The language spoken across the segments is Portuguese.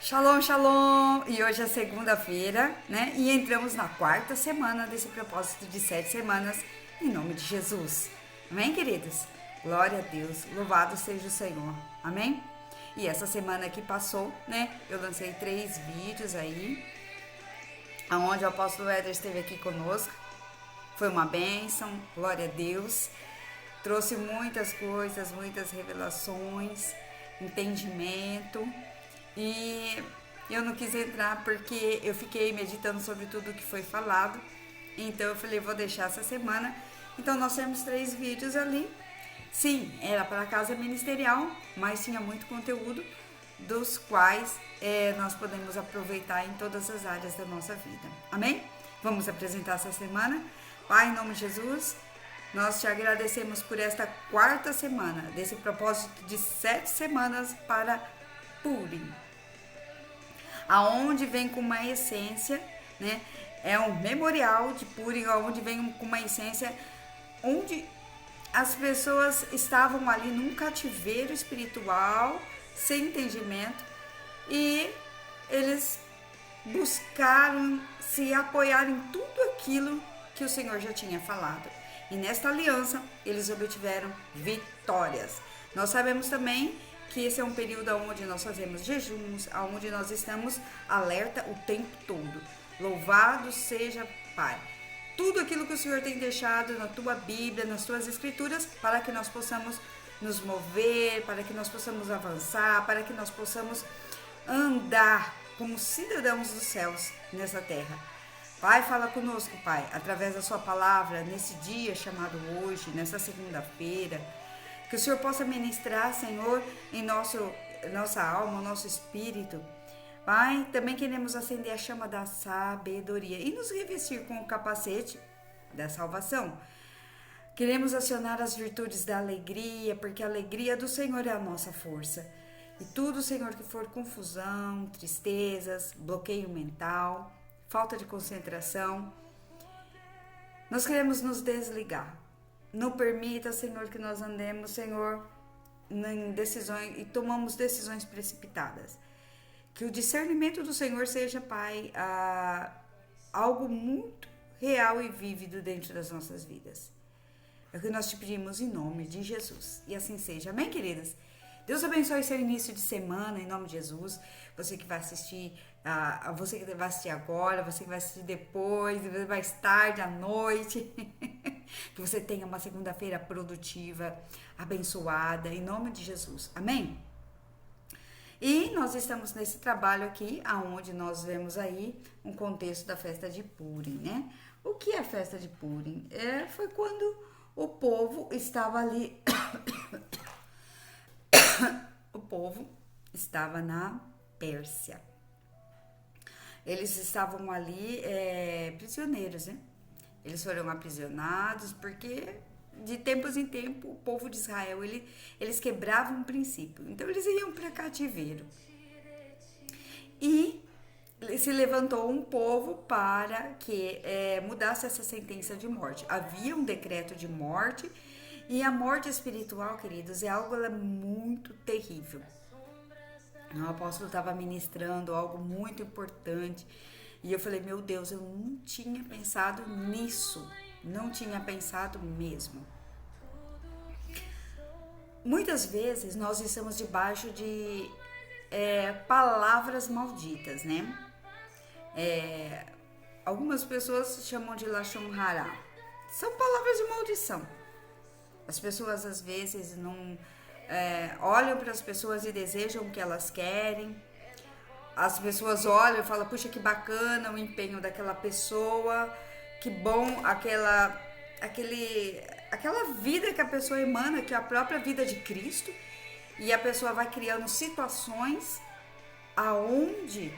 Shalom, shalom! E hoje é segunda-feira, né? E entramos na quarta semana desse propósito de 7 semanas, em nome de Jesus. Amém, queridos? Glória a Deus, louvado seja o Senhor. Amém? E essa semana que passou, né? Eu lancei 3 vídeos aí, onde o apóstolo Éder esteve aqui conosco. Foi uma bênção, glória a Deus. Trouxe muitas coisas, muitas revelações, entendimento. E eu não quis entrar porque eu fiquei meditando sobre tudo que foi falado. Então eu falei, vou deixar essa semana. Então nós temos 3 vídeos ali. Sim, era para a casa ministerial, mas tinha muito conteúdo dos quais nós podemos aproveitar em todas as áreas da nossa vida. Amém? Vamos apresentar essa semana. Pai, em nome de Jesus, nós te agradecemos por esta quarta semana, desse propósito de 7 semanas para Purim, aonde vem com uma essência, né? É um memorial de Purim, aonde vem com uma essência onde as pessoas estavam ali num cativeiro espiritual, sem entendimento, e eles buscaram se apoiar em tudo aquilo que o Senhor já tinha falado. E nesta aliança, eles obtiveram vitórias. Nós sabemos também que esse é um período onde nós fazemos jejuns, onde nós estamos alerta o tempo todo. Louvado seja Pai. Tudo aquilo que o Senhor tem deixado na tua Bíblia, nas tuas escrituras, para que nós possamos nos mover, para que nós possamos avançar, para que nós possamos andar como cidadãos dos céus nessa terra. Pai, fala conosco, Pai, através da sua palavra, nesse dia chamado hoje, nessa segunda-feira. Que o Senhor possa ministrar, Senhor, em nossa alma, nosso espírito. Pai, também queremos acender a chama da sabedoria e nos revestir com o capacete da salvação. Queremos acionar as virtudes da alegria, porque a alegria do Senhor é a nossa força. E tudo, Senhor, que for confusão, tristezas, bloqueio mental, falta de concentração, nós queremos nos desligar. Não permita, Senhor, que nós andemos, Senhor, em decisões e tomamos decisões precipitadas. Que o discernimento do Senhor seja, Pai, algo muito real e vívido dentro das nossas vidas. É o que nós te pedimos em nome de Jesus. E assim seja. Amém, queridas? Deus abençoe seu início de semana, em nome de Jesus. Você que vai assistir, você que vai assistir agora, você que vai assistir depois, mais tarde, à noite. Que você tenha uma segunda-feira produtiva, abençoada, em nome de Jesus. Amém? E nós estamos nesse trabalho aqui, aonde nós vemos aí um contexto da festa de Purim, né? O que é a festa de Purim? Foi quando o povo estava ali... O povo estava na Pérsia. Eles estavam ali prisioneiros, né? Eles foram aprisionados porque de tempos em tempo o povo de Israel, eles quebravam um princípio. Então eles iam para cativeiro. E se levantou um povo para que mudasse essa sentença de morte. Havia um decreto de morte. E a morte espiritual, queridos, é algo muito terrível. O apóstolo estava ministrando algo muito importante. E eu falei, meu Deus, eu não tinha pensado nisso. Não tinha pensado mesmo. Muitas vezes nós estamos debaixo de palavras malditas, né? Algumas pessoas chamam de Lashon Hara. São palavras de maldição. As pessoas às vezes não olham para as pessoas e desejam o que elas querem. As pessoas olham e falam, puxa, que bacana o empenho daquela pessoa, que bom aquela vida que a pessoa emana, que é a própria vida de Cristo. E a pessoa vai criando situações aonde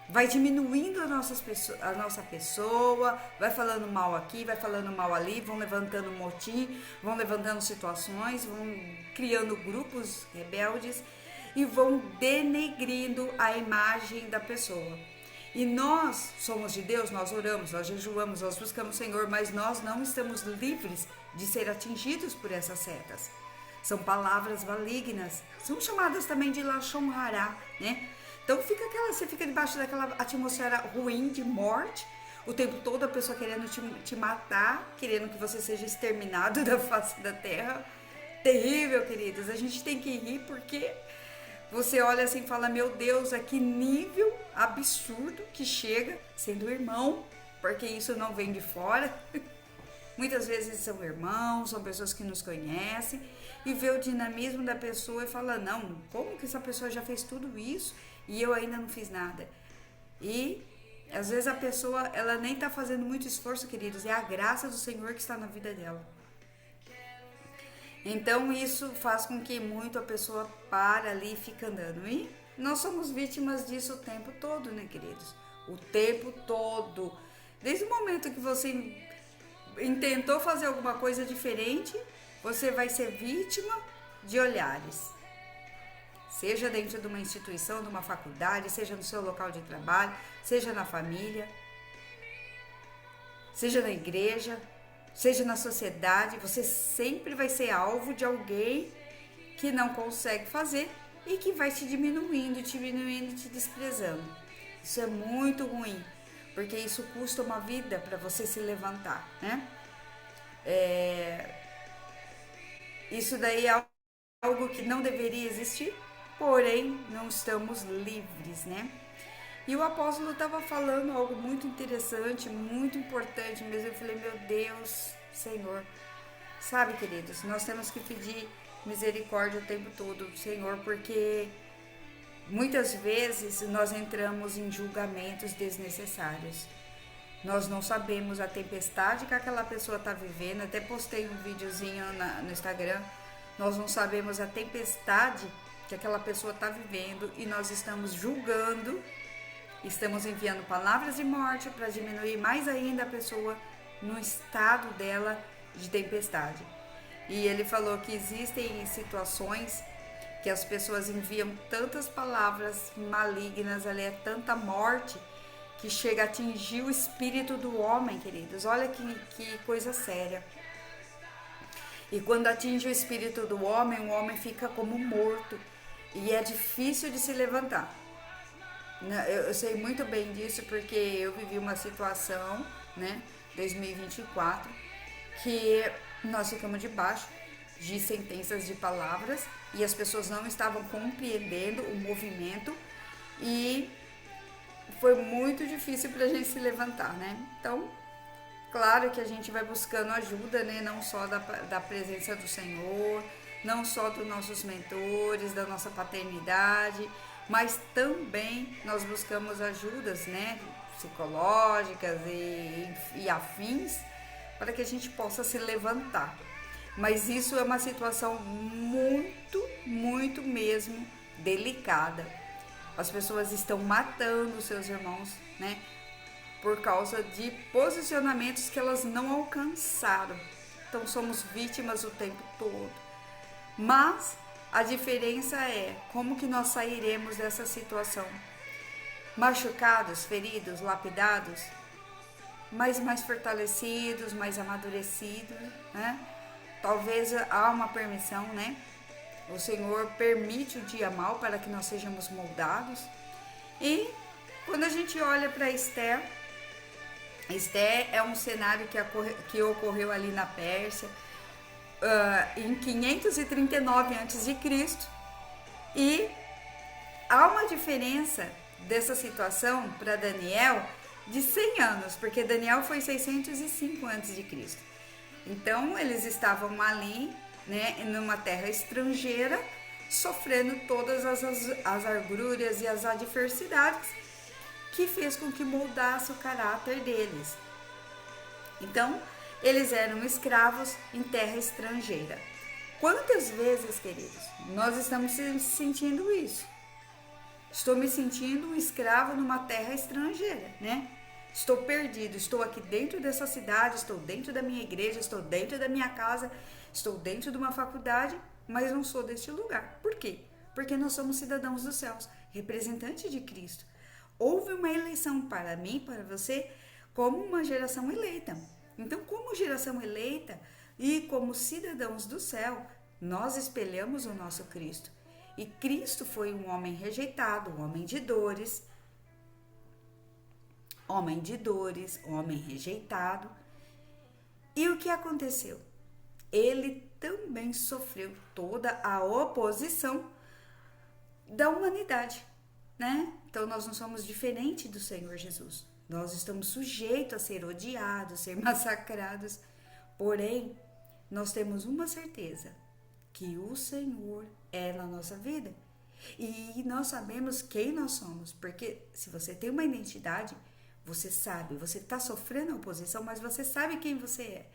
vai diminuindo a nossa pessoa, vai falando mal aqui, vai falando mal ali, vão levantando motim, vão levantando situações, vão criando grupos rebeldes e vão denegrindo a imagem da pessoa. E nós somos de Deus, nós oramos, nós jejuamos, nós buscamos o Senhor, mas nós não estamos livres de ser atingidos por essas setas. São palavras malignas. São chamadas também de Lashon Hará, né? Então você fica debaixo daquela atmosfera ruim de morte, o tempo todo a pessoa querendo te matar, querendo que você seja exterminado da face da terra. Terrível, queridos. A gente tem que rir porque você olha assim e fala, meu Deus, a que nível absurdo que chega sendo irmão, porque isso não vem de fora. Muitas vezes são irmãos, são pessoas que nos conhecem e vê o dinamismo da pessoa e fala, não, como que essa pessoa já fez tudo isso e eu ainda não fiz nada? E às vezes a pessoa, ela nem está fazendo muito esforço, queridos, é a graça do Senhor que está na vida dela. Então isso faz com que muito a pessoa para ali e fica andando. E nós somos vítimas disso o tempo todo, né, queridos? O tempo todo. Desde o momento que você intentou fazer alguma coisa diferente, você vai ser vítima de olhares. Seja dentro de uma instituição, de uma faculdade, seja no seu local de trabalho, seja na família, seja na igreja, seja na sociedade, você sempre vai ser alvo de alguém que não consegue fazer e que vai te diminuindo, te desprezando. Isso é muito ruim, porque isso custa uma vida para você se levantar, né? Isso daí é algo que não deveria existir, porém não estamos livres, né? E o apóstolo estava falando algo muito interessante, muito importante mesmo. Eu falei, meu Deus, Senhor. Sabe, queridos, nós temos que pedir misericórdia o tempo todo, Senhor, porque muitas vezes nós entramos em julgamentos desnecessários. Nós não sabemos a tempestade que aquela pessoa está vivendo. Até postei um videozinho no Instagram. Nós não sabemos a tempestade que aquela pessoa está vivendo e nós estamos julgando. Estamos enviando palavras de morte para diminuir mais ainda a pessoa no estado dela de tempestade. E ele falou que existem situações que as pessoas enviam tantas palavras malignas, ali é tanta morte, que chega a atingir o espírito do homem, queridos. Olha que coisa séria. E quando atinge o espírito do homem, o homem fica como morto. E é difícil de se levantar. Eu sei muito bem disso porque eu vivi uma situação, né, 2024, que nós ficamos debaixo de sentenças de palavras e as pessoas não estavam compreendendo o movimento e foi muito difícil para a gente se levantar, né? Então, claro que a gente vai buscando ajuda, né, não só da presença do Senhor, não só dos nossos mentores, da nossa paternidade, mas também nós buscamos ajudas, né, psicológicas e afins, para que a gente possa se levantar. Mas isso é uma situação muito, muito mesmo delicada. As pessoas estão matando seus irmãos, né, por causa de posicionamentos que elas não alcançaram. Então somos vítimas o tempo todo. Mas a diferença é como que nós sairemos dessa situação. Machucados, feridos, lapidados, mas mais fortalecidos, mais amadurecidos, né? Talvez há uma permissão, né? O Senhor permite o dia mau para que nós sejamos moldados. E quando a gente olha para Esther, Esther é um cenário que ocorreu ali na Pérsia, em 539 a.C. E há uma diferença dessa situação para Daniel de 100 anos, porque Daniel foi 605 a.C. Então eles estavam ali, né, numa terra estrangeira, sofrendo todas as agruras e as adversidades que fez com que moldasse o caráter deles. Então, eles eram escravos em terra estrangeira. Quantas vezes, queridos, nós estamos sentindo isso? Estou me sentindo um escravo numa terra estrangeira, né? Estou perdido, estou aqui dentro dessa cidade, estou dentro da minha igreja, estou dentro da minha casa, estou dentro de uma faculdade, mas não sou deste lugar. Por quê? Porque nós somos cidadãos dos céus, representantes de Cristo. Houve uma eleição para mim, para você, como uma geração eleita. Então, como geração eleita e como cidadãos do céu, nós espelhamos o nosso Cristo. E Cristo foi um homem rejeitado, um homem de dores, homem rejeitado. E o que aconteceu? Ele também sofreu toda a oposição da humanidade, né? Então nós não somos diferentes do Senhor Jesus. Nós estamos sujeitos a ser odiados, ser massacrados. Porém, nós temos uma certeza, que o Senhor é na nossa vida. E nós sabemos quem nós somos, porque se você tem uma identidade, você sabe, você está sofrendo oposição, mas você sabe quem você é.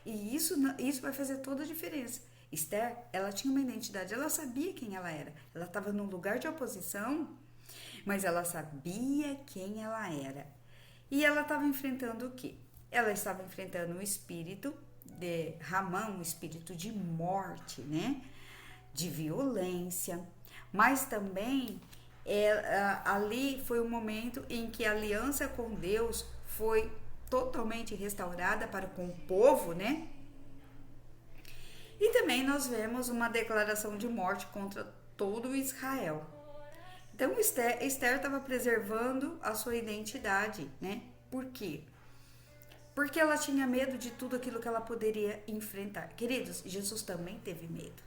E isso vai fazer toda a diferença. Esther, ela tinha uma identidade, ela sabia quem ela era. Ela estava num lugar de oposição, mas ela sabia quem ela era. E ela estava enfrentando o quê? Ela estava enfrentando o espírito de Ramã, um espírito de morte, né? De violência. Mas também ali foi um momento em que a aliança com Deus foi totalmente restaurada para com o povo, né? E também nós vemos uma declaração de morte contra todo Israel. Então Esther estava preservando a sua identidade, né? Por quê? Porque ela tinha medo de tudo aquilo que ela poderia enfrentar. Queridos, Jesus também teve medo.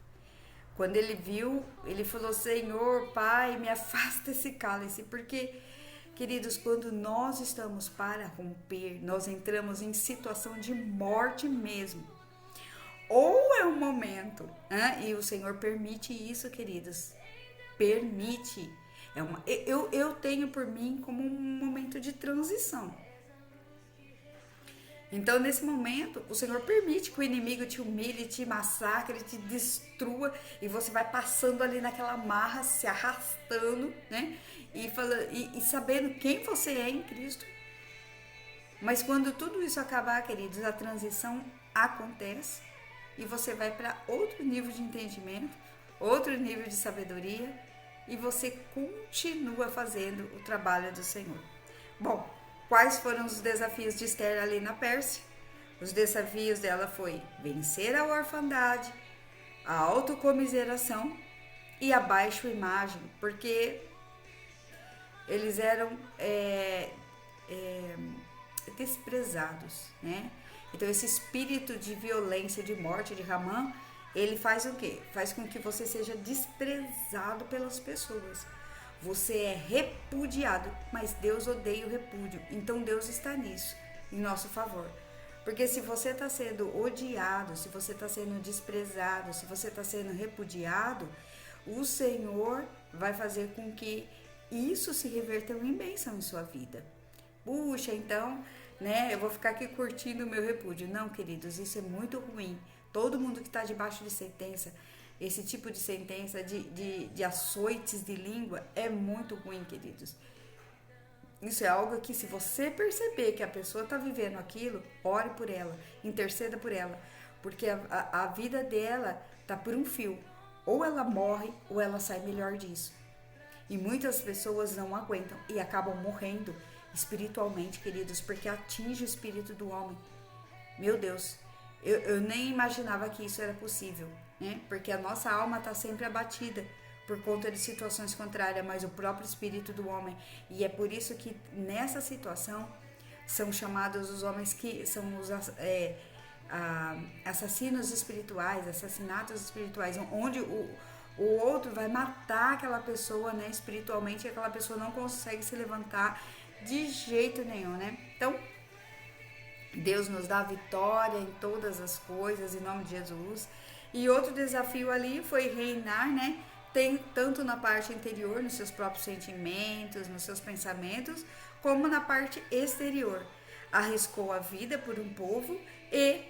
Quando ele viu, ele falou: Senhor, Pai, me afasta esse cálice. Porque, queridos, quando nós estamos para romper, nós entramos em situação de morte mesmo. Ou é um momento, né? E o Senhor permite isso, queridos. Permite. Eu tenho por mim como um momento de transição. Então, nesse momento, o Senhor permite que o inimigo te humilhe, te massacre, te destrua, e você vai passando ali naquela marra, se arrastando, né? E sabendo quem você é em Cristo. Mas quando tudo isso acabar, queridos, a transição acontece e você vai para outro nível de entendimento, outro nível de sabedoria, e você continua fazendo o trabalho do Senhor. Bom, quais foram os desafios de Esther ali na Pérsia? Os desafios dela foi vencer a orfandade, a autocomiseração e a baixa imagem, porque eles eram desprezados, né? Então esse espírito de violência, de morte de Ramã, ele faz o quê? Faz com que você seja desprezado pelas pessoas. Você é repudiado, mas Deus odeia o repúdio. Então Deus está nisso, em nosso favor. Porque se você está sendo odiado, se você está sendo desprezado, se você está sendo repudiado, o Senhor vai fazer com que isso se reverta em bênção em sua vida. Puxa, então, né, eu vou ficar aqui curtindo o meu repúdio. Não, queridos, isso é muito ruim. Todo mundo que está debaixo de sentença, esse tipo de sentença de açoites de língua é muito ruim, queridos. Isso é algo que, se você perceber que a pessoa está vivendo aquilo, ore por ela, interceda por ela, porque a vida dela está por um fio. Ou ela morre, ou ela sai melhor disso. E muitas pessoas não aguentam e acabam morrendo espiritualmente, queridos, porque atinge o espírito do homem. Meu Deus, eu nem imaginava que isso era possível, né? Porque a nossa alma está sempre abatida por conta de situações contrárias, mas o próprio espírito do homem. E é por isso que nessa situação são chamados os homens que são os assassinos espirituais, assassinatos espirituais, onde o outro vai matar aquela pessoa, né, espiritualmente, e aquela pessoa não consegue se levantar de jeito nenhum, né? Então, Deus nos dá vitória em todas as coisas, em nome de Jesus. E outro desafio ali foi reinar, né? Tanto na parte interior, nos seus próprios sentimentos, nos seus pensamentos, como na parte exterior. Arriscou a vida por um povo e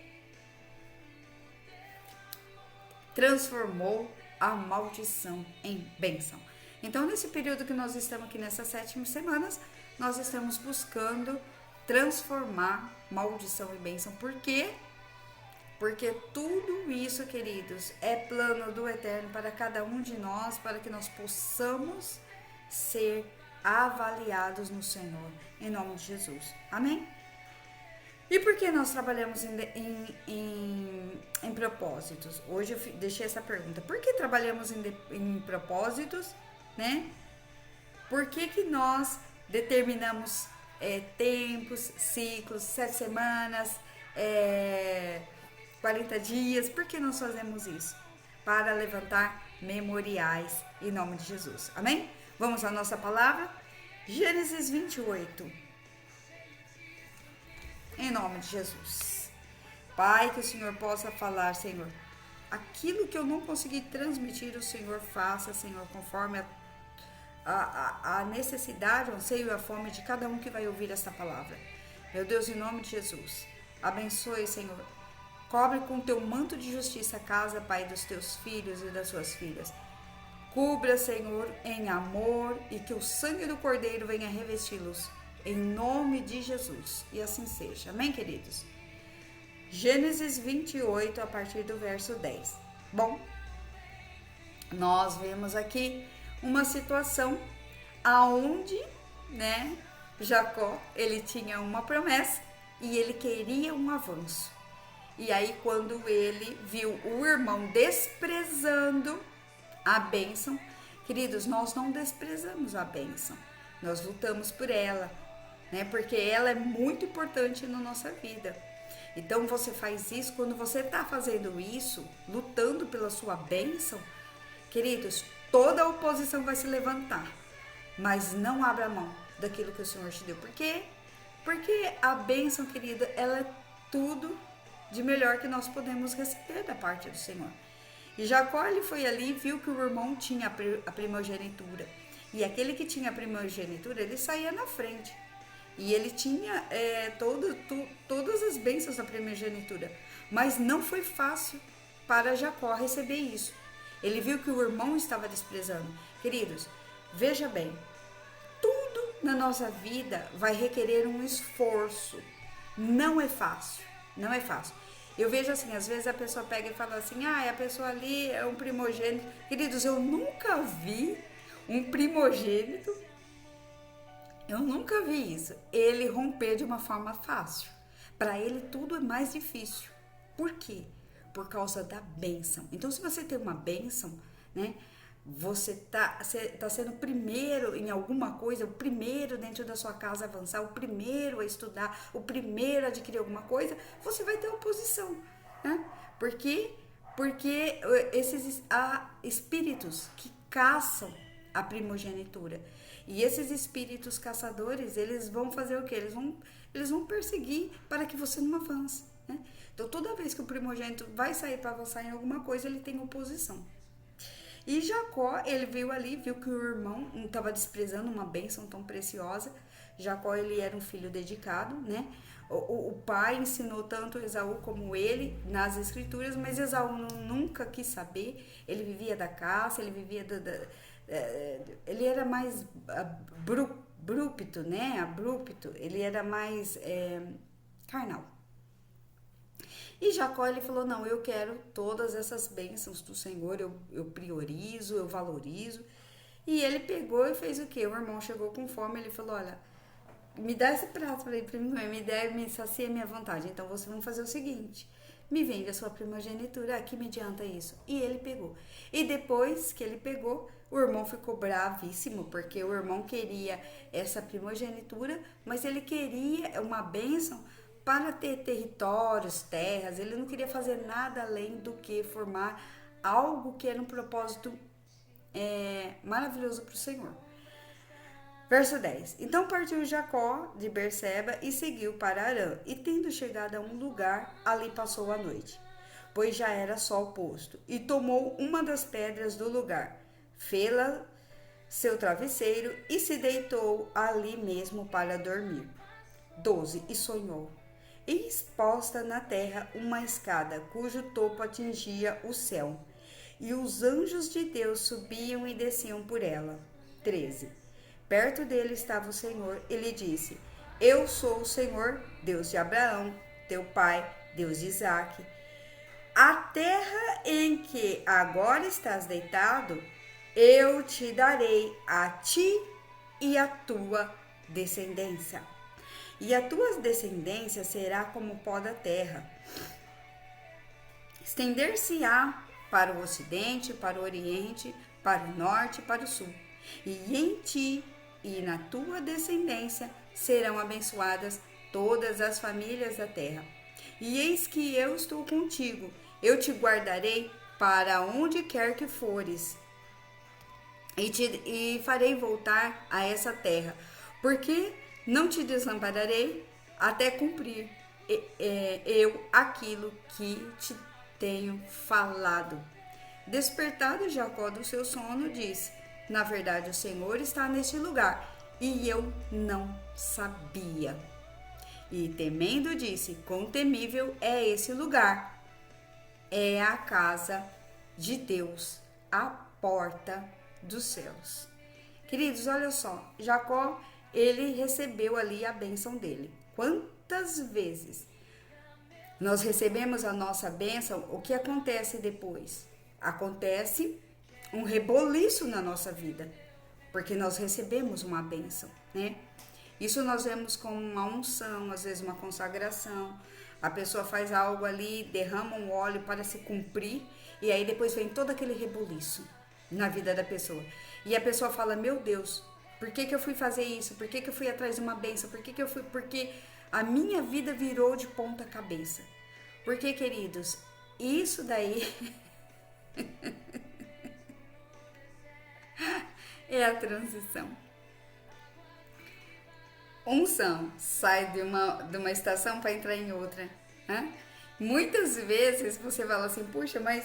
transformou a maldição em bênção. Então, nesse período que nós estamos aqui, nessas 7 semanas, nós estamos buscando transformar maldição em bênção. Por quê? Porque tudo isso, queridos, é plano do Eterno para cada um de nós, para que nós possamos ser avaliados no Senhor, em nome de Jesus. Amém? E por que nós trabalhamos em propósitos? Hoje eu deixei essa pergunta. Por que trabalhamos em propósitos, né? Por que nós determinamos tempos, ciclos, 7 semanas, 40 dias? Por que nós fazemos isso? Para levantar memoriais em nome de Jesus. Amém? Vamos à nossa palavra? Gênesis 28. Em nome de Jesus. Pai, que o Senhor possa falar, Senhor. Aquilo que eu não consegui transmitir, o Senhor faça, Senhor, conforme a necessidade, o anseio e a fome de cada um que vai ouvir esta palavra. Meu Deus, em nome de Jesus, abençoe, Senhor. Cobre com teu manto de justiça a casa, Pai, dos teus filhos e das suas filhas. Cubra, Senhor, em amor e que o sangue do Cordeiro venha revesti-los. Em nome de Jesus. E assim seja. Amém, queridos? Gênesis 28, a partir do verso 10. Bom, nós vemos aqui uma situação aonde, né, Jacó, ele tinha uma promessa e ele queria um avanço. E aí, quando ele viu o irmão desprezando a bênção, queridos, nós não desprezamos a bênção. Nós lutamos por ela, né? Porque ela é muito importante na nossa vida. Então você faz isso, quando você está fazendo isso, lutando pela sua bênção, queridos, toda a oposição vai se levantar, mas não abra mão daquilo que o Senhor te deu. Por quê? Porque a bênção, querida, ela é tudo de melhor que nós podemos receber da parte do Senhor. E Jacó, ele foi ali e viu que o irmão tinha a primogenitura. E aquele que tinha a primogenitura, ele saía na frente. E ele tinha todas as bênçãos da primogenitura. Mas não foi fácil para Jacó receber isso. Ele viu que o irmão estava desprezando. Queridos, veja bem, tudo na nossa vida vai requerer um esforço. Não é fácil, não é fácil. Eu vejo assim, às vezes a pessoa pega e fala assim, a pessoa ali é um primogênito. Queridos, eu nunca vi um primogênito, eu nunca vi isso, ele romper de uma forma fácil. Para ele tudo é mais difícil. Por quê? Por causa da bênção. Então, se você tem uma bênção, né, você tá sendo o primeiro em alguma coisa, o primeiro dentro da sua casa a avançar, o primeiro a estudar, o primeiro a adquirir alguma coisa, você vai ter oposição, né? Porque esses espíritos que caçam a primogenitura. E esses espíritos caçadores, eles vão fazer o quê? Eles vão perseguir para que você não avance, né? Então, toda vez que o primogênito vai sair para avançar em alguma coisa, ele tem oposição. E Jacó, ele viu que o irmão estava desprezando uma bênção tão preciosa. Jacó, ele era um filho dedicado, né? O pai ensinou tanto Esaú como ele nas escrituras, mas Esaú nunca quis saber. Ele vivia da caça, ele vivia ele era mais abrupto, né? Abrupto, ele era mais carnal. E Jacó, ele falou, não, eu quero todas essas bênçãos do Senhor, eu priorizo, eu valorizo. E ele pegou e fez o quê? O irmão chegou com fome, ele falou, olha, me dá esse prato para mim, me sacia a minha vontade. Então, vocês vão fazer o seguinte, me vende a sua primogenitura, que me adianta isso? E ele pegou. E depois que ele pegou, o irmão ficou bravíssimo, porque o irmão queria essa primogenitura, mas ele queria uma bênção para ter territórios, terras. Ele não queria fazer nada além do que formar algo que era um propósito maravilhoso para o Senhor. Verso 10. Então partiu Jacó de Berseba e seguiu para Harã, e tendo chegado a um lugar, ali passou a noite, pois já era sol posto, e tomou uma das pedras do lugar, fê-la seu travesseiro, e se deitou ali mesmo para dormir. 12. E sonhou, e exposta na terra uma escada, cujo topo atingia o céu, e os anjos de Deus subiam e desciam por ela. 13. Perto dele estava o Senhor, e lhe disse, eu sou o Senhor, Deus de Abraão, teu pai, Deus de Isaque. A terra em que agora estás deitado, eu te darei a ti e a tua descendência. e a tua descendência será como o pó da terra. Estender-se-á para o ocidente, para o oriente, para o norte e para o sul. E em ti e na tua descendência serão abençoadas todas as famílias da terra. E eis que eu estou contigo, eu te guardarei para onde quer que fores, e farei voltar a essa terra, porque não te desampararei até cumprir eu aquilo que te tenho falado. Despertado Jacó do seu sono, disse: na verdade, o Senhor está neste lugar, e eu não sabia. E temendo, disse: quão temível é esse lugar! É a casa de Deus, a porta dos céus. Queridos, olha só, Jacó, ele recebeu ali a bênção dele. Quantas vezes nós recebemos a nossa bênção, o que acontece depois? Acontece um reboliço na nossa vida, porque nós recebemos uma bênção, né? Isso nós vemos como uma unção, às vezes uma consagração. A pessoa faz algo ali, derrama um óleo para se cumprir, e aí depois vem todo aquele reboliço na vida da pessoa. E a pessoa fala: meu Deus, por que eu fui fazer isso? Por que eu fui atrás de uma bênção? Porque a minha vida virou de ponta cabeça. Porque, queridos, isso daí é a transição. Unção sai de uma estação para entrar em outra, né? Muitas vezes você fala assim: puxa, mas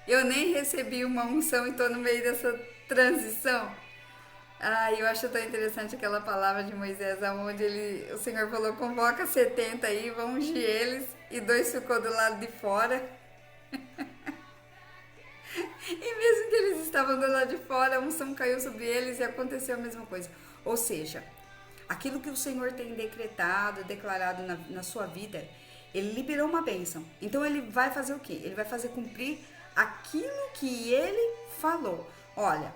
eu nem recebi uma unção e estou no meio dessa transição. Eu acho tão interessante aquela palavra de Moisés, onde o Senhor falou: convoca 70 aí, vão ungir eles, e 2 ficou do lado de fora. E mesmo que eles estavam do lado de fora, a unção caiu sobre eles e aconteceu a mesma coisa. Ou seja, aquilo que o Senhor tem decretado, declarado na sua vida, ele liberou uma bênção. Então ele vai fazer o quê? Ele vai fazer cumprir aquilo que ele falou. Olha,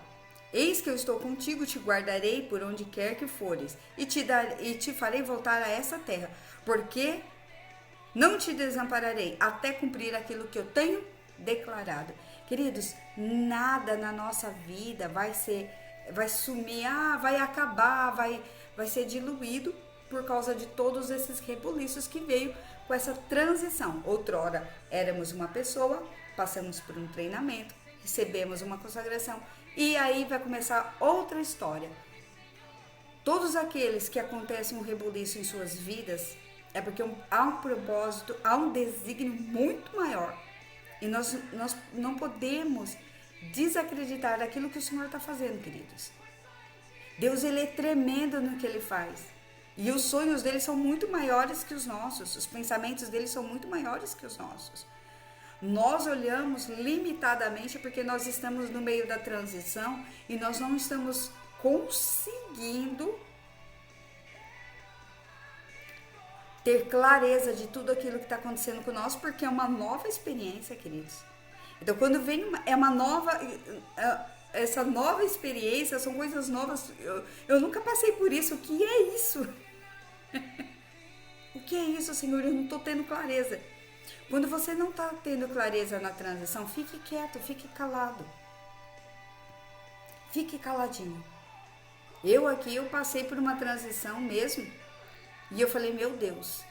eis que eu estou contigo, te guardarei por onde quer que fores, e te farei voltar a essa terra, porque não te desampararei até cumprir aquilo que eu tenho declarado. Queridos, nada na nossa vida vai sumir, vai acabar, vai ser diluído por causa de todos esses reboliços que veio com essa transição. Outrora éramos uma pessoa, passamos por um treinamento, recebemos uma consagração, e aí vai começar outra história. Todos aqueles que acontecem um reboliço em suas vidas é porque há um propósito, há um desígnio muito maior. E nós não podemos desacreditar daquilo que o Senhor está fazendo, queridos. Deus, ele é tremendo no que ele faz. E os sonhos dele são muito maiores que os nossos. Os pensamentos dele são muito maiores que os nossos. Nós olhamos limitadamente porque nós estamos no meio da transição e nós não estamos conseguindo ter clareza de tudo aquilo que está acontecendo com nós, porque é uma nova experiência, queridos. Então, quando vem essa nova experiência, são coisas novas. Eu nunca passei por isso. O que é isso? O que é isso, Senhor? Eu não estou tendo clareza. Quando você não está tendo clareza na transição, fique quieto, fique calado. Fique caladinho. Eu passei por uma transição mesmo. E eu falei: meu Deus,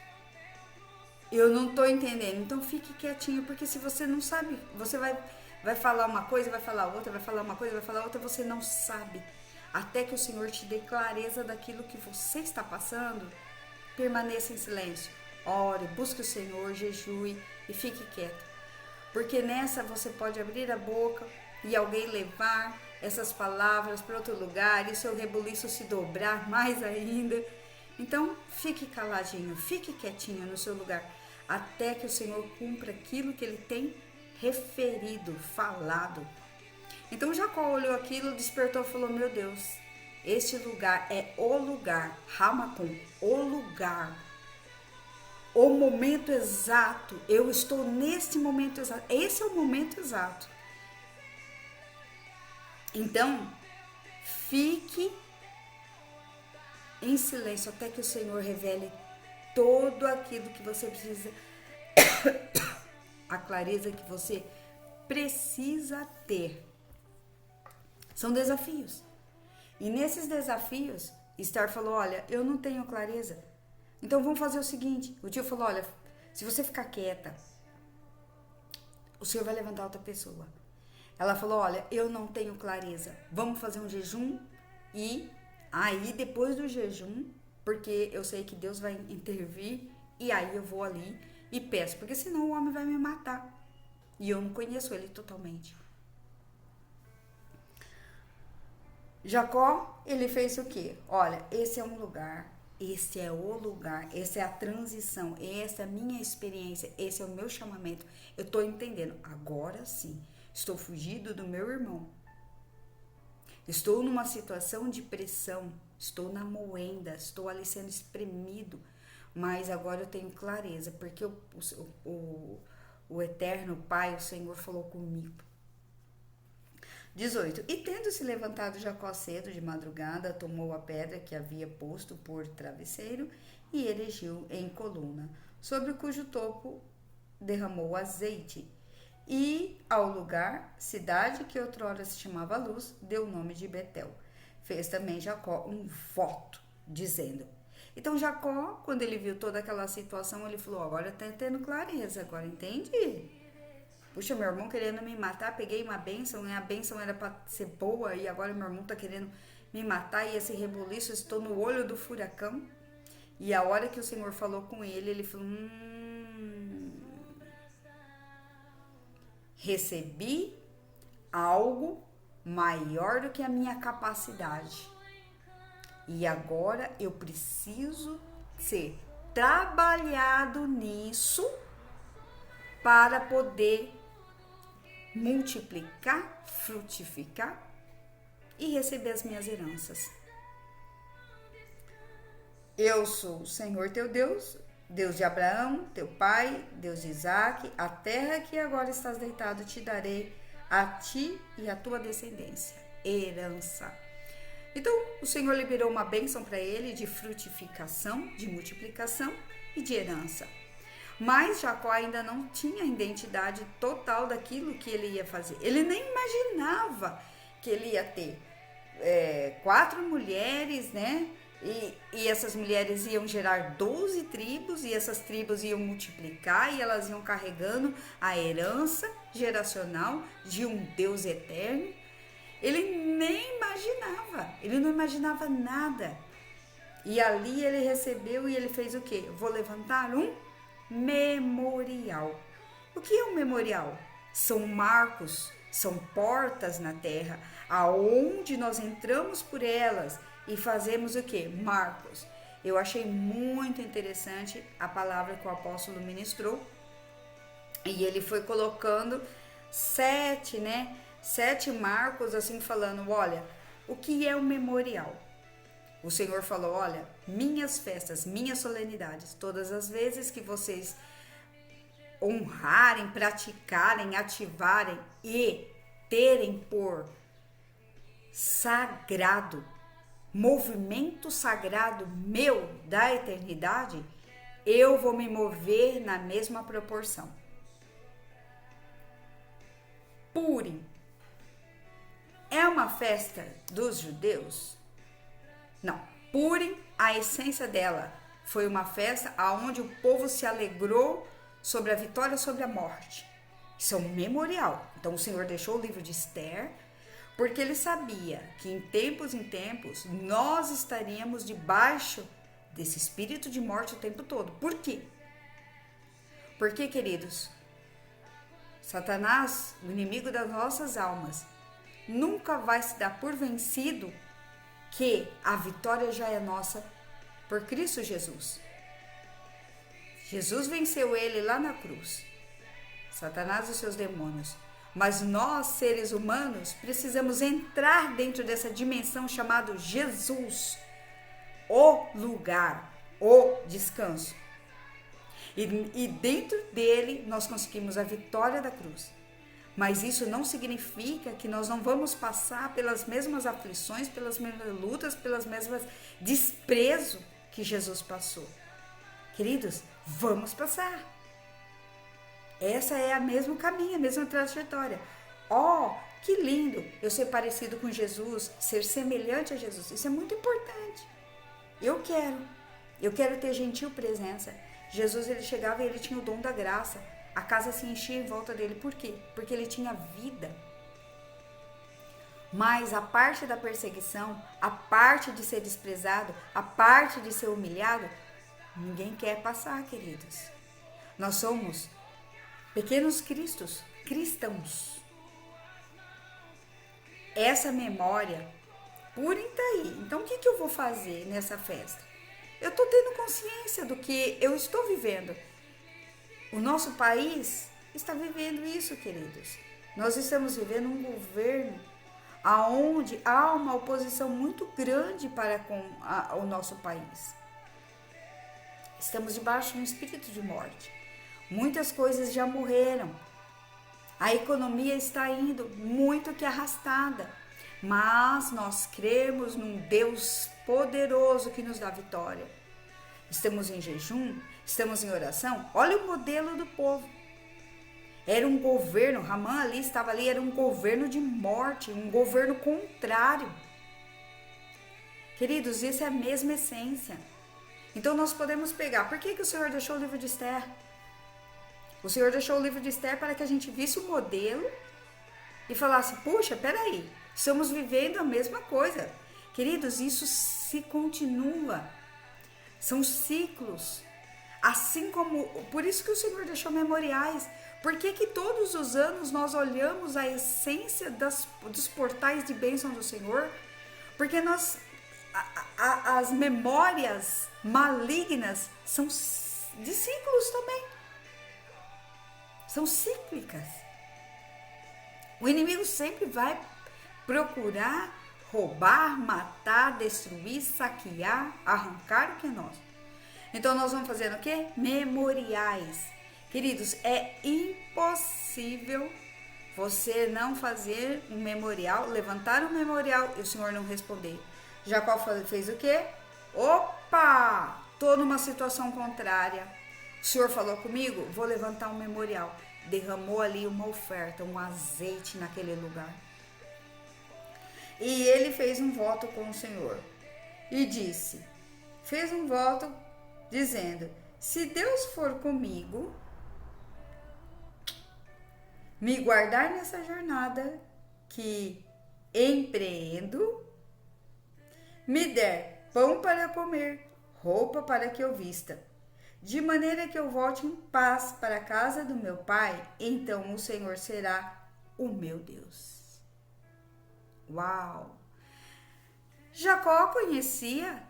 eu não tô entendendo. Então fique quietinho, porque se você não sabe, você vai falar uma coisa, vai falar outra, vai falar uma coisa, vai falar outra, você não sabe. Até que o Senhor te dê clareza daquilo que você está passando, permaneça em silêncio. Ore, busque o Senhor, jejue e fique quieto. Porque nessa você pode abrir a boca e alguém levar essas palavras para outro lugar e o seu rebuliço se dobrar mais ainda. Então, fique caladinho, fique quietinho no seu lugar, até que o Senhor cumpra aquilo que ele tem referido, falado. Então, Jacó olhou aquilo, despertou e falou: meu Deus, este lugar é o lugar, Ramacum, o lugar, o momento exato. Eu estou nesse momento exato, esse é o momento exato. Então, fique em silêncio até que o Senhor revele todo aquilo que você precisa, a clareza que você precisa ter. São desafios. E nesses desafios, Esther falou, olha, eu não tenho clareza. Então vamos fazer o seguinte. O tio falou, olha, se você ficar quieta, o Senhor vai levantar outra pessoa. Ela falou, olha, eu não tenho clareza. Vamos fazer um jejum e aí depois do jejum, porque eu sei que Deus vai intervir, e aí eu vou ali e peço, porque senão o homem vai me matar. E eu não conheço ele totalmente. Jacó, ele fez o quê? Olha, esse é um lugar, esse é o lugar, essa é a transição, essa é a minha experiência, esse é o meu chamamento. Eu tô entendendo. Agora sim, estou fugindo do meu irmão. Estou numa situação de pressão, estou na moenda, estou ali sendo espremido, mas agora eu tenho clareza, porque o Eterno Pai, o Senhor, falou comigo. 18. E tendo se levantado Jacó cedo de madrugada, tomou a pedra que havia posto por travesseiro e erigiu em coluna, sobre cujo topo derramou azeite. E ao lugar, cidade que outrora se chamava Luz, deu o nome de Betel. Fez também Jacó um voto, dizendo. Então Jacó, quando ele viu toda aquela situação, ele falou, agora tá tendo clareza, agora entendi. Puxa, meu irmão querendo me matar, peguei uma bênção, e a bênção era para ser boa, e agora meu irmão tá querendo me matar, e esse rebuliço, estou no olho do furacão. E a hora que o Senhor falou com ele, ele falou, recebi algo maior do que a minha capacidade. E agora eu preciso ser trabalhado nisso para poder multiplicar, frutificar e receber as minhas heranças. Eu sou o Senhor teu Deus, Deus de Abraão, teu pai, Deus de Isaque, a terra que agora estás deitado te darei a ti e a tua descendência, herança. Então, o Senhor liberou uma bênção para ele de frutificação, de multiplicação e de herança. Mas Jacó ainda não tinha a identidade total daquilo que ele ia fazer. Ele nem imaginava que ele ia ter 4 mulheres, né? E essas mulheres iam gerar 12 tribos, e essas tribos iam multiplicar, e elas iam carregando a herança geracional de um Deus eterno. Ele nem imaginava, ele não imaginava nada. E ali ele recebeu e ele fez o quê? Vou levantar um memorial. O que é um memorial? São marcos, são portas na terra, aonde nós entramos por elas e fazemos o que? Marcos. Eu achei muito interessante a palavra que o apóstolo ministrou, e ele foi colocando 7 marcos, assim, falando, olha, o que é um memorial? O Senhor falou, olha, minhas festas, minhas solenidades, todas as vezes que vocês honrarem, praticarem, ativarem e terem por sagrado, movimento sagrado meu da eternidade, eu vou me mover na mesma proporção. Purim é uma festa dos judeus? Não, Purim, a essência dela foi uma festa onde o povo se alegrou sobre a vitória sobre a morte. Isso é um memorial. Então o Senhor deixou o livro de Esther, porque ele sabia que em tempos nós estaríamos debaixo desse espírito de morte o tempo todo. Por quê? Porque, queridos, Satanás, o inimigo das nossas almas, nunca vai se dar por vencido que a vitória já é nossa por Cristo Jesus. Jesus venceu ele lá na cruz, Satanás e seus demônios. Mas nós, seres humanos, precisamos entrar dentro dessa dimensão chamada Jesus, o lugar, o descanso. E dentro dele nós conseguimos a vitória da cruz. Mas isso não significa que nós não vamos passar pelas mesmas aflições, pelas mesmas lutas, pelas mesmas desprezo que Jesus passou. Queridos, vamos passar. Essa é a mesmo caminho, a mesma trajetória. Oh, que lindo eu ser parecido com Jesus, ser semelhante a Jesus. Isso é muito importante. Eu quero ter gentil presença. Jesus, ele chegava e ele tinha o dom da graça. A casa se enchia em volta dele. Por quê? Porque ele tinha vida. Mas a parte da perseguição, a parte de ser desprezado, a parte de ser humilhado, ninguém quer passar, queridos. Nós somos pequenos cristãos. Essa memória pura está aí. Então, o que eu vou fazer nessa festa? Eu estou tendo consciência do que eu estou vivendo. O nosso país está vivendo isso, queridos. Nós estamos vivendo um governo onde há uma oposição muito grande para com o nosso país. Estamos debaixo de um espírito de morte. Muitas coisas já morreram. A economia está indo muito que arrastada. Mas nós cremos num Deus poderoso que nos dá vitória. Estamos em jejum, estamos em oração. Olha o modelo do povo. Era um governo, Ramã ali estava ali, era um governo de morte, um governo contrário. Queridos, isso é a mesma essência. Então nós podemos pegar. Por que o Senhor deixou o livro de Esther? O Senhor deixou o livro de Esther para que a gente visse o modelo e falasse, puxa, peraí, estamos vivendo a mesma coisa. Queridos, isso se continua. São ciclos. Assim como, por isso que o Senhor deixou memoriais. Por que todos os anos nós olhamos a essência dos portais de bênção do Senhor? Porque as memórias malignas são de ciclos também. São cíclicas. O inimigo sempre vai procurar roubar, matar, destruir, saquear, arrancar o que é nosso. Então nós vamos fazer o quê? Memoriais. Queridos, é impossível você não fazer um memorial, levantar um memorial e o Senhor não responder. Jacó fez o quê? Opa! Tô numa situação contrária. O Senhor falou comigo? Vou levantar um memorial. Derramou ali uma oferta, um azeite naquele lugar. E ele fez um voto com o Senhor. E disse, fez um voto dizendo, se Deus for comigo, me guardar nessa jornada que empreendo, me der pão para comer, roupa para que eu vista, de maneira que eu volte em paz para a casa do meu pai, então o Senhor será o meu Deus. Uau! Jacó conhecia,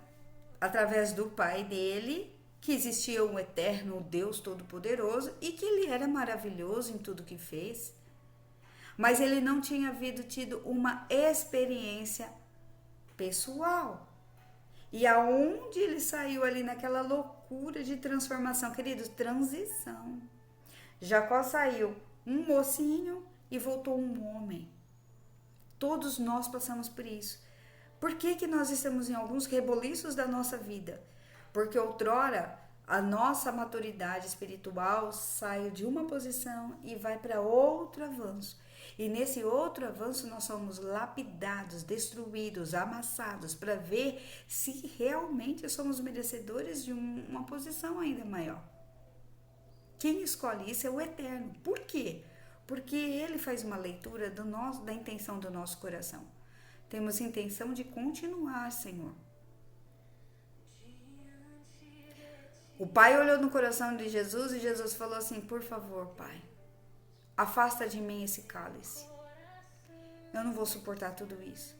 através do pai dele, que existia um eterno Deus Todo-Poderoso e que ele era maravilhoso em tudo que fez. Mas ele não tinha tido uma experiência pessoal. E aonde ele saiu ali naquela loucura de transformação, queridos, transição. Jacó saiu um mocinho e voltou um homem. Todos nós passamos por isso. Por que nós estamos em alguns reboliços da nossa vida? Porque outrora a nossa maturidade espiritual saiu de uma posição e vai para outro avanço. E nesse outro avanço nós somos lapidados, destruídos, amassados para ver se realmente somos merecedores de uma posição ainda maior. Quem escolhe isso é o Eterno. Por quê? Porque Ele faz uma leitura da intenção do nosso coração. Temos intenção de continuar, Senhor. O Pai olhou no coração de Jesus e Jesus falou assim, por favor, Pai, afasta de mim esse cálice. Eu não vou suportar tudo isso.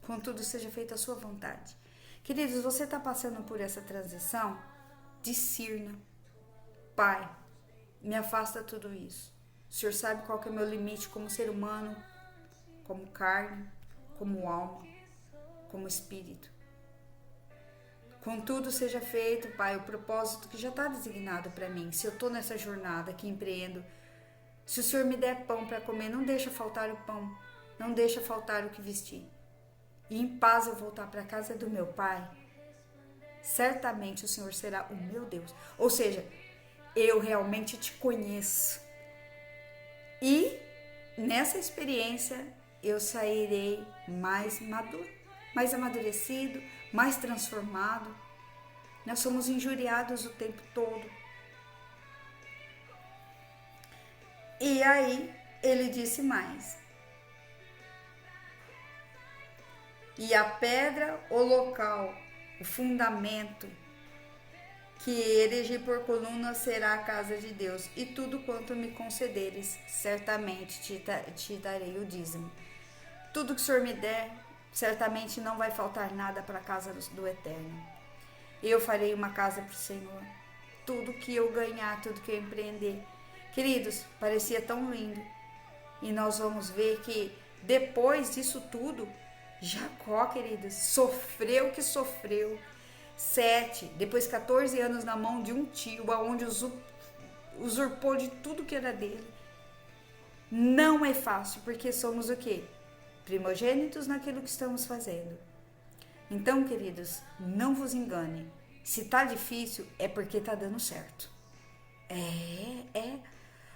Contudo, seja feita a sua vontade. Queridos, você está passando por essa transição? Discirna. Pai, me afasta tudo isso. O Senhor sabe qual que é o meu limite como ser humano, como carne, como alma, como espírito. Contudo, seja feito, Pai, o propósito que já está designado para mim. Se eu estou nessa jornada que empreendo, Se o Senhor me der pão para comer, não deixa faltar o pão, não deixa faltar o que vestir. E em paz eu voltar para a casa do meu pai, certamente o Senhor será o meu Deus. Ou seja, eu realmente te conheço. E nessa experiência eu sairei mais maduro, mais amadurecido, mais transformado. Nós somos injuriados o tempo todo. E aí ele disse mais: e a pedra, o local, o fundamento que erigi por coluna será a casa de Deus, e tudo quanto me concederes, certamente te darei o dízimo. Tudo que o Senhor me der, certamente não vai faltar nada para a casa do Eterno. Eu farei uma casa para o Senhor. Tudo que eu ganhar, tudo que eu empreender. Queridos, parecia tão lindo. E nós vamos ver que depois disso tudo, Jacó, queridos, sofreu o que sofreu. 7, depois 14 anos na mão de um tio, aonde usurpou de tudo que era dele. Não é fácil, porque somos o quê? Primogênitos naquilo que estamos fazendo. Então, queridos, não vos engane. Se tá difícil, é porque tá dando certo.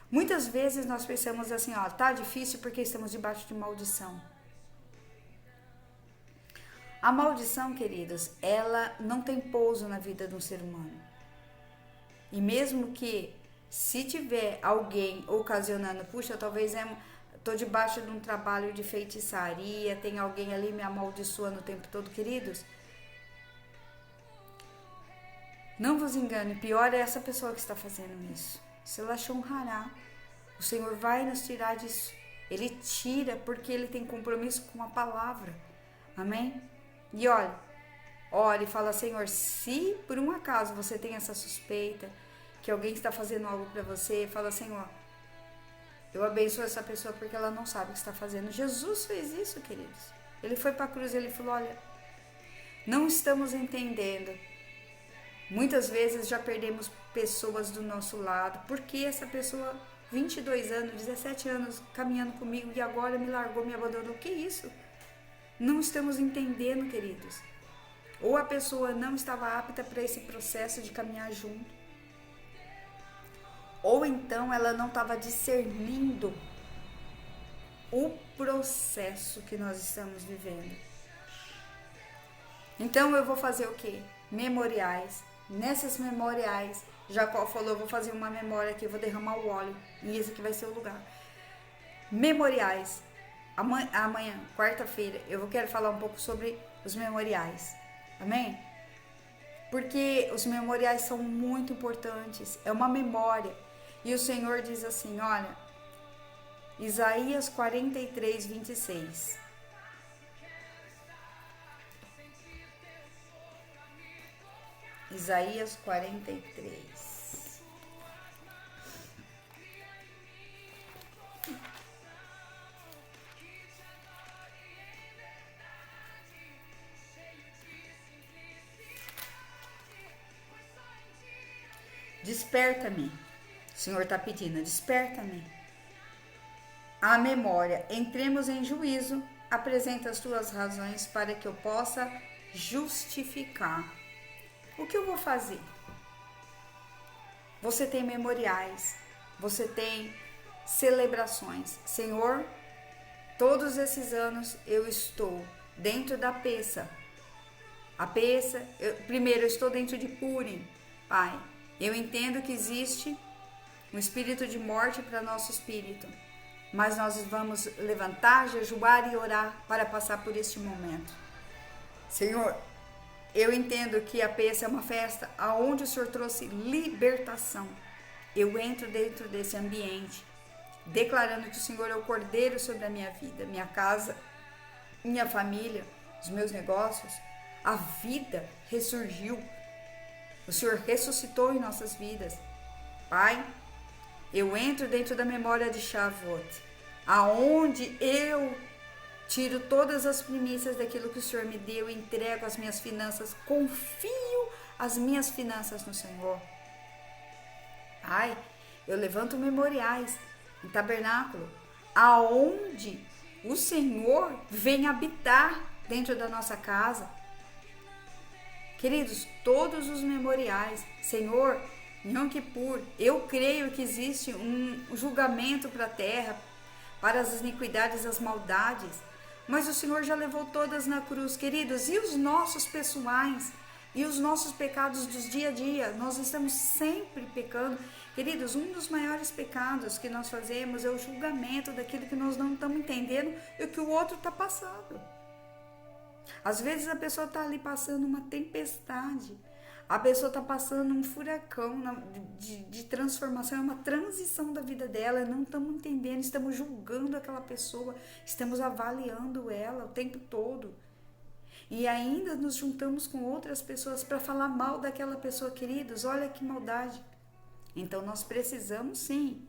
Muitas vezes nós pensamos assim, ó, tá difícil porque estamos debaixo de maldição. A maldição, queridos, ela não tem pouso na vida de um ser humano. E mesmo que, se tiver alguém ocasionando, puxa, talvez tô debaixo de um trabalho de feitiçaria, tem alguém ali me amaldiçoando o tempo todo, queridos, não vos engane, pior é essa pessoa que está fazendo isso. Se ela honrará, o Senhor vai nos tirar disso. Ele tira porque ele tem compromisso com a palavra. Amém? E olha, ore e fala: Senhor, se por um acaso você tem essa suspeita que alguém está fazendo algo para você, fala: Senhor, eu abençoo essa pessoa porque ela não sabe o que está fazendo. Jesus fez isso, queridos. Ele foi para a cruz e ele falou: olha, não estamos entendendo. Muitas vezes já perdemos pessoas do nosso lado, porque essa pessoa, 22 anos, 17 anos caminhando comigo e agora me largou, me abandonou. Que isso? Não estamos entendendo, queridos. Ou a pessoa não estava apta para esse processo de caminhar junto, ou então ela não estava discernindo o processo que nós estamos vivendo. Então eu vou fazer o quê? Memoriais. Nessas memoriais, Jacó falou: eu vou fazer uma memória aqui, eu vou derramar o óleo, e esse aqui vai ser o lugar. Memoriais. Amanhã, quarta-feira, eu quero falar um pouco sobre os memoriais. Amém? Porque os memoriais são muito importantes. É uma memória. E o Senhor diz assim, olha, Isaías 43, 26. Isaías 43. Desperta-me. O Senhor está pedindo, desperta-me. A memória, entremos em juízo, apresenta as tuas razões para que eu possa justificar. O que eu vou fazer? Você tem memoriais, você tem celebrações. Senhor, todos esses anos eu estou dentro da peça. A peça, primeiro eu estou dentro de Purim, Pai. Eu entendo que existe um espírito de morte para nosso espírito, mas nós vamos levantar, jejuar e orar para passar por este momento. Senhor, eu entendo que a peça é uma festa aonde o Senhor trouxe libertação. Eu entro dentro desse ambiente, declarando que o Senhor é o cordeiro sobre a minha vida, minha casa, minha família, os meus negócios. A vida ressurgiu. O Senhor ressuscitou em nossas vidas. Pai, eu entro dentro da memória de Shavuot, aonde eu tiro todas as primícias daquilo que o Senhor me deu e entrego as minhas finanças, confio as minhas finanças no Senhor. Pai, eu levanto memoriais um tabernáculo, aonde o Senhor vem habitar dentro da nossa casa. Queridos, todos os memoriais, Senhor, Yom Kippur, eu creio que existe um julgamento para a terra, para as iniquidades e as maldades, mas o Senhor já levou todas na cruz, queridos, e os nossos pessoais, e os nossos pecados dos dia a dia, nós estamos sempre pecando. Queridos, um dos maiores pecados que nós fazemos é o julgamento daquilo que nós não estamos entendendo e o que o outro está passando. Às vezes a pessoa está ali passando uma tempestade, a pessoa está passando um furacão de transformação, é uma transição da vida dela, não estamos entendendo, estamos julgando aquela pessoa, estamos avaliando ela o tempo todo. E ainda nos juntamos com outras pessoas para falar mal daquela pessoa, queridos, olha que maldade. Então nós precisamos sim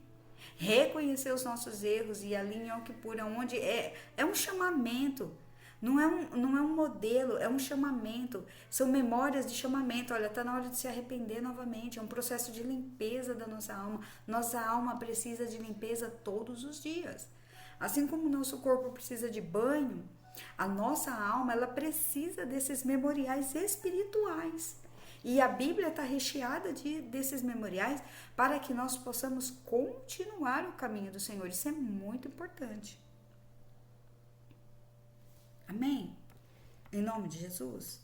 reconhecer os nossos erros e ali em Yom Kippur, onde é um chamamento. Não é um modelo, é um chamamento. São memórias de chamamento. Olha, está na hora de se arrepender novamente. É um processo de limpeza da nossa alma. Nossa alma precisa de limpeza todos os dias. Assim como o nosso corpo precisa de banho, a nossa alma ela precisa desses memoriais espirituais. E a Bíblia está recheada desses memoriais para que nós possamos continuar o caminho do Senhor. Isso é muito importante. Amém? Em nome de Jesus.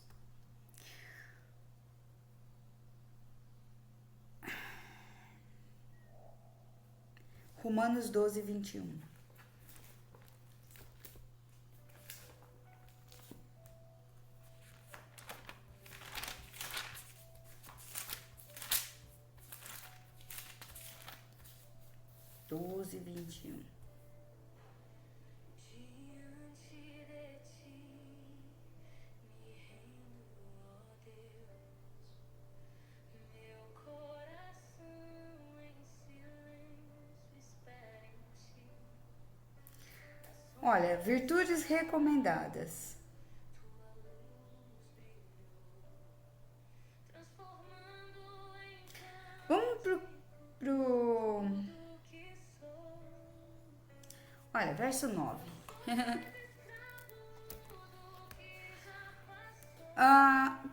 Romanos 12, 21. Olha, virtudes recomendadas. Vamos pro... Olha, verso 9.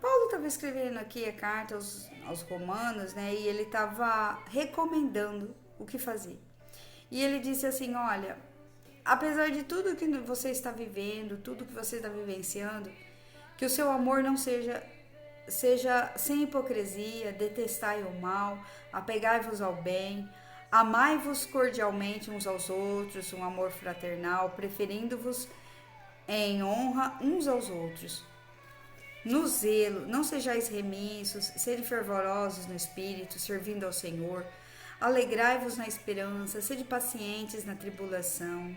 Paulo estava escrevendo aqui a carta aos romanos, né? E ele estava recomendando o que fazer. E ele disse assim, olha, apesar de tudo que você está vivendo, tudo que você está vivenciando, que o seu amor não seja sem hipocrisia, detestai o mal, apegai-vos ao bem, amai-vos cordialmente uns aos outros, um amor fraternal, preferindo-vos em honra uns aos outros. No zelo, não sejais remissos, sede fervorosos no espírito, servindo ao Senhor. Alegrai-vos na esperança, sede pacientes na tribulação,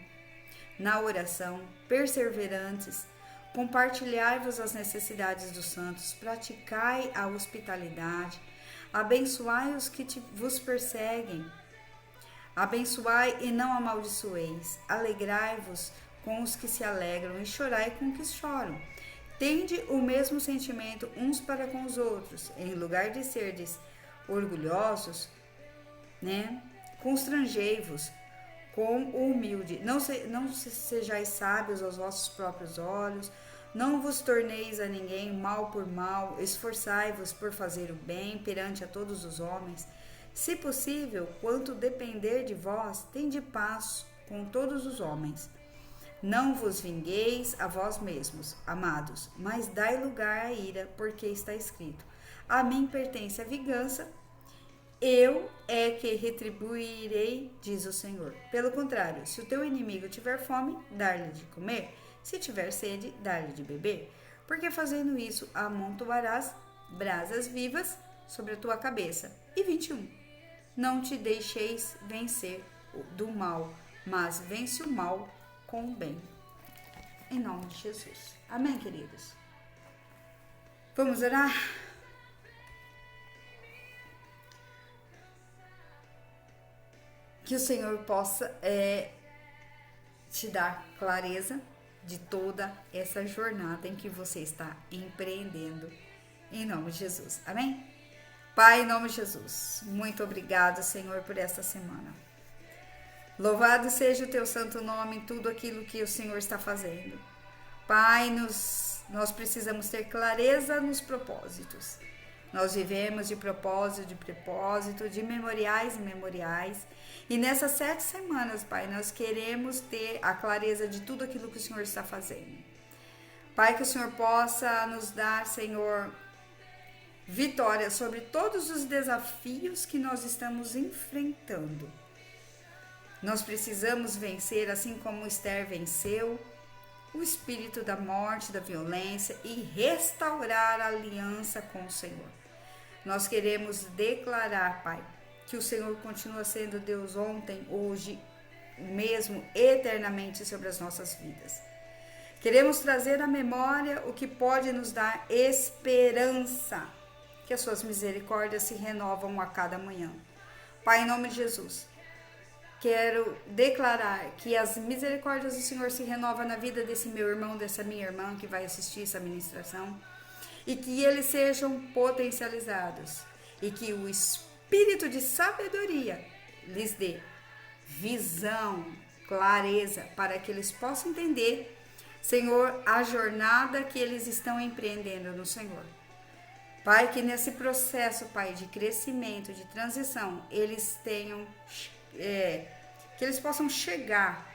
na oração, perseverantes. Compartilhai-vos as necessidades dos santos, praticai a hospitalidade, abençoai os que vos perseguem, abençoai e não amaldiçoeis, alegrai-vos com os que se alegram e chorai com os que choram. Tende o mesmo sentimento uns para com os outros, em lugar de serdes orgulhosos, né? Constrangei-vos com o humilde. Não sejais sábios aos vossos próprios olhos, não vos torneis a ninguém mal por mal, esforçai-vos por fazer o bem perante a todos os homens. Se possível, quanto depender de vós, tende paz com todos os homens. Não vos vingueis a vós mesmos, amados, mas dai lugar à ira, porque está escrito: a mim pertence a vingança, eu é que retribuirei, diz o Senhor. Pelo contrário, se o teu inimigo tiver fome, dar-lhe de comer, se tiver sede, dar-lhe de beber, porque fazendo isso amontoarás brasas vivas sobre a tua cabeça. E 21. Não te deixeis vencer do mal, mas vence o mal com o bem. Em nome de Jesus. Amém, queridos? Vamos orar? Que o Senhor possa te dar clareza de toda essa jornada em que você está empreendendo. Em nome de Jesus. Amém? Pai, em nome de Jesus, muito obrigado, Senhor, por esta semana. Louvado seja o teu santo nome em tudo aquilo que o Senhor está fazendo. Pai, nós precisamos ter clareza nos propósitos. Nós vivemos de propósito, de memoriais e memoriais. E nessas 7 semanas, Pai, nós queremos ter a clareza de tudo aquilo que o Senhor está fazendo. Pai, que o Senhor possa nos dar, Senhor, vitória sobre todos os desafios que nós estamos enfrentando. Nós precisamos vencer, assim como Esther venceu, o espírito da morte, da violência e restaurar a aliança com o Senhor. Nós queremos declarar, Pai, que o Senhor continua sendo Deus ontem, hoje, mesmo eternamente sobre as nossas vidas. Queremos trazer à memória o que pode nos dar esperança, que as suas misericórdias se renovam a cada manhã. Pai, em nome de Jesus, quero declarar que as misericórdias do Senhor se renovam na vida desse meu irmão, dessa minha irmã que vai assistir essa ministração, e que eles sejam potencializados, e que o espírito de sabedoria lhes dê visão, clareza, para que eles possam entender, Senhor, a jornada que eles estão empreendendo no Senhor. Pai, que nesse processo, Pai, de crescimento, de transição, eles tenham, que eles possam chegar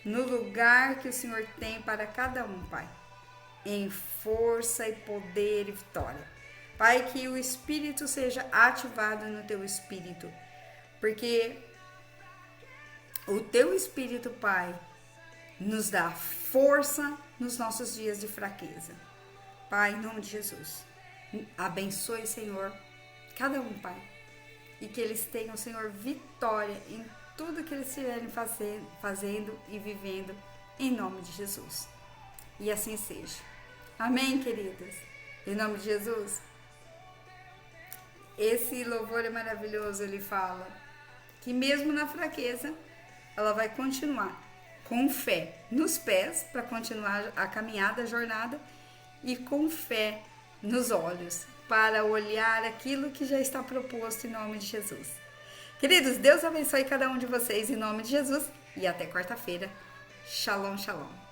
no lugar que o Senhor tem para cada um, Pai, em força e poder e vitória. Pai, que o Espírito seja ativado no teu Espírito, porque o teu Espírito, Pai, nos dá força nos nossos dias de fraqueza. Pai, em nome de Jesus, abençoe, Senhor, cada um, Pai, e que eles tenham, Senhor, vitória em tudo que eles estiverem fazendo e vivendo, em nome de Jesus. E assim seja. Amém, queridas? Em nome de Jesus. Esse louvor é maravilhoso, ele fala que mesmo na fraqueza, ela vai continuar com fé nos pés para continuar a caminhada, a jornada, e com fé nos olhos para olhar aquilo que já está proposto em nome de Jesus. Queridos, Deus abençoe cada um de vocês em nome de Jesus e até quarta-feira. Shalom, shalom.